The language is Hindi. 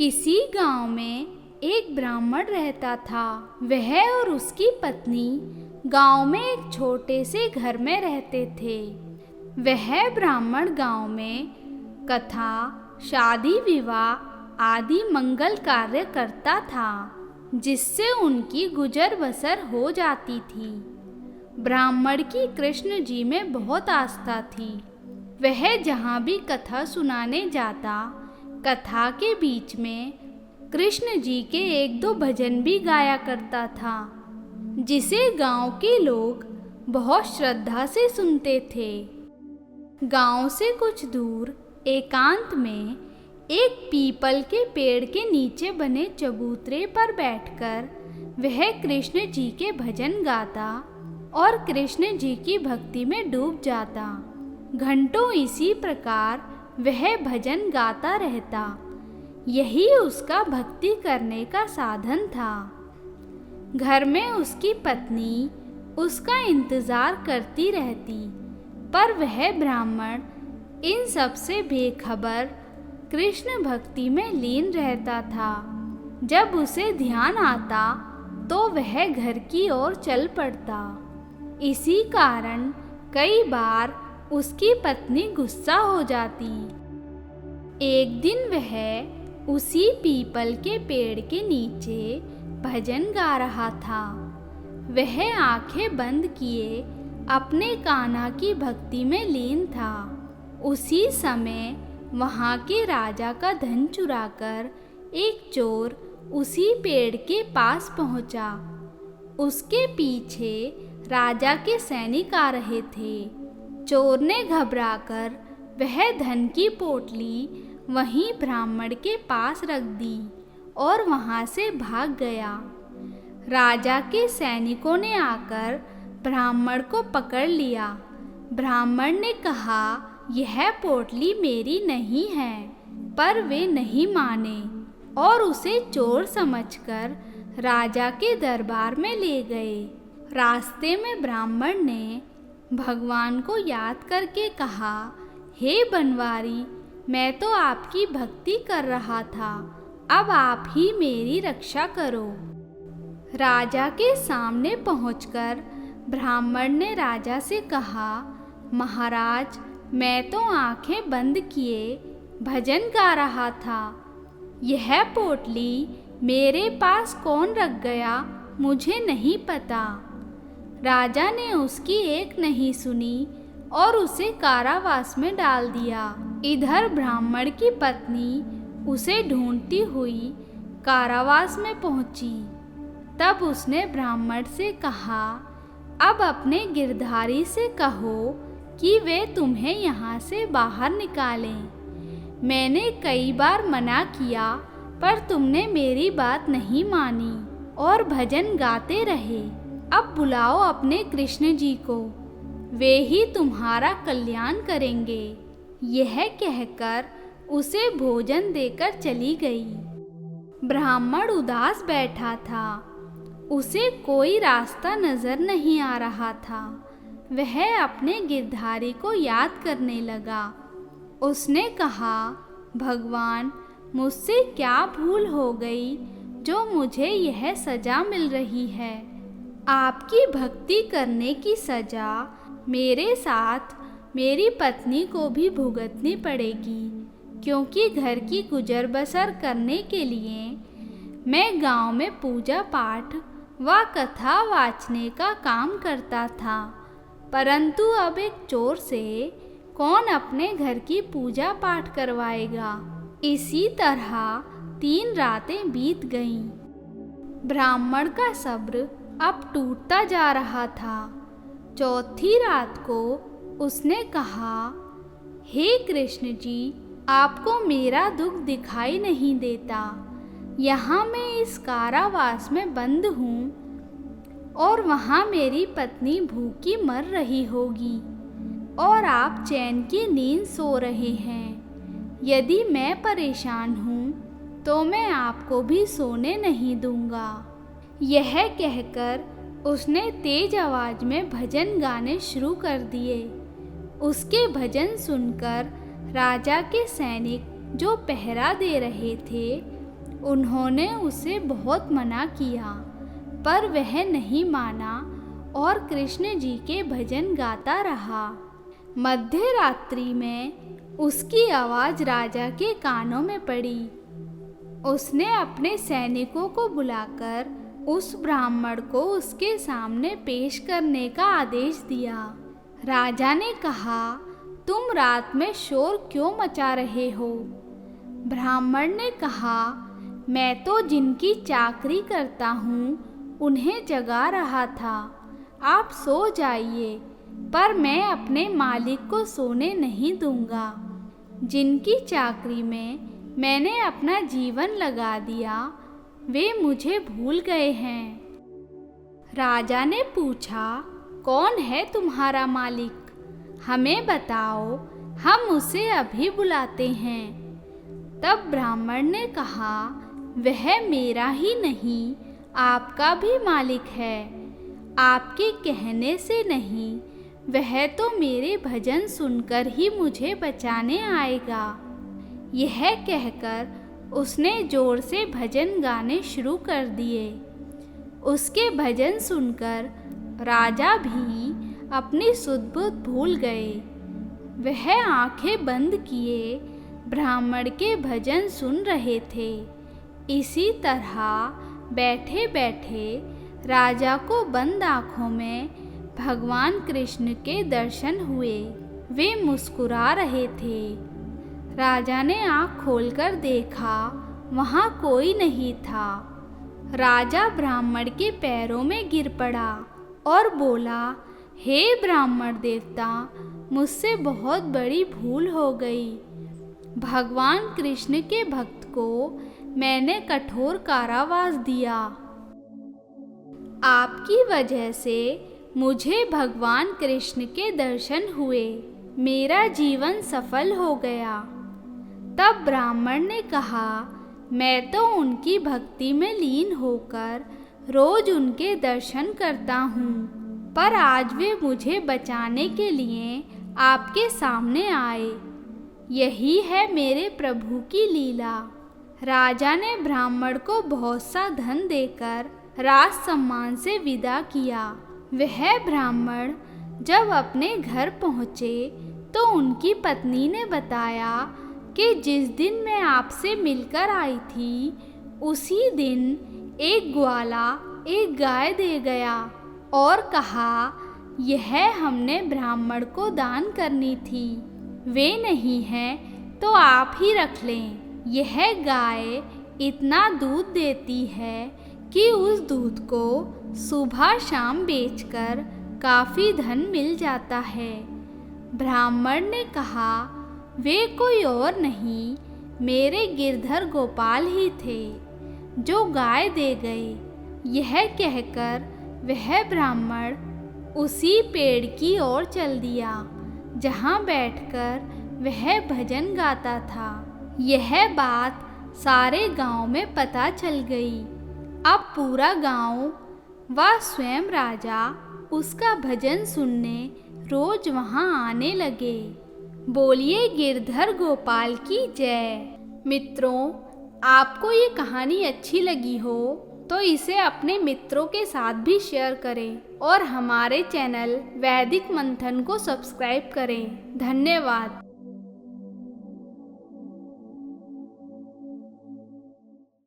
किसी गांव में एक ब्राह्मण रहता था। वह और उसकी पत्नी गांव में एक छोटे से घर में रहते थे। वह ब्राह्मण गांव में कथा, शादी विवाह आदि मंगल कार्य करता था, जिससे उनकी गुजर बसर हो जाती थी। ब्राह्मण की कृष्ण जी में बहुत आस्था थी। वह जहाँ भी कथा सुनाने जाता, कथा के बीच में कृष्ण जी के एक दो भजन भी गाया करता था, जिसे गांव के लोग बहुत श्रद्धा से सुनते थे। गांव से कुछ दूर एकांत में एक पीपल के पेड़ के नीचे बने चबूतरे पर बैठकर वह कृष्ण जी के भजन गाता और कृष्ण जी की भक्ति में डूब जाता। घंटों इसी प्रकार वह भजन गाता रहता। यही उसका भक्ति करने का साधन था। घर में उसकी पत्नी उसका इंतजार करती रहती, पर वह ब्राह्मण इन सब से बेखबर कृष्ण भक्ति में लीन रहता था। जब उसे ध्यान आता तो वह घर की ओर चल पड़ता। इसी कारण कई बार उसकी पत्नी गुस्सा हो जाती। एक दिन वह उसी पीपल के पेड़ के नीचे भजन गा रहा था। वह आंखें बंद किए अपने कान्हा की भक्ति में लीन था। उसी समय वहाँ के राजा का धन चुराकर एक चोर उसी पेड़ के पास पहुँचा। उसके पीछे राजा के सैनिक आ रहे थे। चोर ने घबराकर वह धन की पोटली वहीं ब्राह्मण के पास रख दी और वहां से भाग गया। राजा के सैनिकों ने आकर ब्राह्मण को पकड़ लिया। ब्राह्मण ने कहा, यह पोटली मेरी नहीं है, पर वे नहीं माने और उसे चोर समझकर राजा के दरबार में ले गए। रास्ते में ब्राह्मण ने भगवान को याद करके कहा, हे बनवारी, मैं तो आपकी भक्ति कर रहा था, अब आप ही मेरी रक्षा करो। राजा के सामने पहुंचकर ब्राह्मण ने राजा से कहा, महाराज, मैं तो आंखें बंद किए भजन गा रहा था। यह पोटली मेरे पास कौन रख गया मुझे नहीं पता। राजा ने उसकी एक नहीं सुनी और उसे कारावास में डाल दिया। इधर ब्राह्मण की पत्नी उसे ढूंढती हुई कारावास में पहुंची। तब उसने ब्राह्मण से कहा, अब अपने गिरधारी से कहो कि वे तुम्हें यहाँ से बाहर निकालें। मैंने कई बार मना किया, पर तुमने मेरी बात नहीं मानी और भजन गाते रहे। अब बुलाओ अपने कृष्ण जी को, वे ही तुम्हारा कल्याण करेंगे। यह कहकर उसे भोजन देकर चली गई। ब्राह्मण उदास बैठा था। उसे कोई रास्ता नजर नहीं आ रहा था। वह अपने गिरधारी को याद करने लगा। उसने कहा, भगवान, मुझसे क्या भूल हो गई जो मुझे यह सजा मिल रही है। आपकी भक्ति करने की सजा मेरे साथ मेरी पत्नी को भी भुगतनी पड़ेगी, क्योंकि घर की गुजर बसर करने के लिए मैं गांव में पूजा पाठ व कथा वाचने का काम करता था। परंतु अब एक चोर से कौन अपने घर की पूजा पाठ करवाएगा। इसी तरह 3 रातें बीत गईं। ब्राह्मण का सब्र अब टूटता जा रहा था। चौथी रात को उसने कहा, हे कृष्ण जी, आपको मेरा दुख दिखाई नहीं देता। यहाँ मैं इस कारावास में बंद हूँ और वहाँ मेरी पत्नी भूखी मर रही होगी और आप चैन की नींद सो रहे हैं। यदि मैं परेशान हूँ तो मैं आपको भी सोने नहीं दूंगा। यह कहकर उसने तेज आवाज में भजन गाने शुरू कर दिए। उसके भजन सुनकर राजा के सैनिक जो पहरा दे रहे थे उन्होंने उसे बहुत मना किया, पर वह नहीं माना और कृष्ण जी के भजन गाता रहा। मध्य रात्रि में उसकी आवाज़ राजा के कानों में पड़ी। उसने अपने सैनिकों को बुलाकर उस ब्राह्मण को उसके सामने पेश करने का आदेश दिया। राजा ने कहा, तुम रात में शोर क्यों मचा रहे हो? ब्राह्मण ने कहा, मैं तो जिनकी चाकरी करता हूँ उन्हें जगा रहा था। आप सो जाइए, पर मैं अपने मालिक को सोने नहीं दूंगा। जिनकी चाकरी में मैंने अपना जीवन लगा दिया, वे मुझे भूल गए हैं। राजा ने पूछा, कौन है तुम्हारा मालिक? हमें बताओ, हम उसे अभी बुलाते हैं। तब ब्राह्मण ने कहा, वह मेरा ही नहीं, आपका भी मालिक है। आपके कहने से नहीं, वह तो मेरे भजन सुनकर ही मुझे बचाने आएगा। यह कहकर उसने जोर से भजन गाने शुरू कर दिए। उसके भजन सुनकर राजा भी अपनी सुध-बुध भूल गए। वह आंखें बंद किए ब्राह्मण के भजन सुन रहे थे। इसी तरह बैठे बैठे राजा को बंद आँखों में भगवान कृष्ण के दर्शन हुए। वे मुस्कुरा रहे थे। राजा ने आँख खोलकर देखा, वहाँ कोई नहीं था। राजा ब्राह्मण के पैरों में गिर पड़ा और बोला, हे ब्राह्मण देवता, मुझसे बहुत बड़ी भूल हो गई। भगवान कृष्ण के भक्त को मैंने कठोर कारावास दिया। आपकी वजह से मुझे भगवान कृष्ण के दर्शन हुए। मेरा जीवन सफल हो गया। तब ब्राह्मण ने कहा, मैं तो उनकी भक्ति में लीन होकर रोज उनके दर्शन करता हूँ, पर आज वे मुझे बचाने के लिए आपके सामने आए। यही है मेरे प्रभु की लीला। राजा ने ब्राह्मण को बहुत सा धन देकर राज सम्मान से विदा किया। वह ब्राह्मण जब अपने घर पहुँचे तो उनकी पत्नी ने बताया कि जिस दिन मैं आपसे मिलकर आई थी, उसी दिन एक ग्वाला एक गाय दे गया और कहा, यह हमने ब्राह्मण को दान करनी थी। वे नहीं हैं तो आप ही रख लें। यह गाय इतना दूध देती है कि उस दूध को सुबह शाम बेचकर काफ़ी धन मिल जाता है। ब्राह्मण ने कहा, वे कोई और नहीं, मेरे गिरधर गोपाल ही थे जो गाय दे गए। यह कहकर वह ब्राह्मण उसी पेड़ की ओर चल दिया जहाँ बैठकर वह भजन गाता था। यह बात सारे गांव में पता चल गई। अब पूरा गांव व स्वयं राजा उसका भजन सुनने रोज वहाँ आने लगे। बोलिए गिरधर गोपाल की जय। मित्रों, आपको ये कहानी अच्छी लगी हो तो इसे अपने मित्रों के साथ भी शेयर करें और हमारे चैनल वैदिक मंथन को सब्सक्राइब करें। धन्यवाद।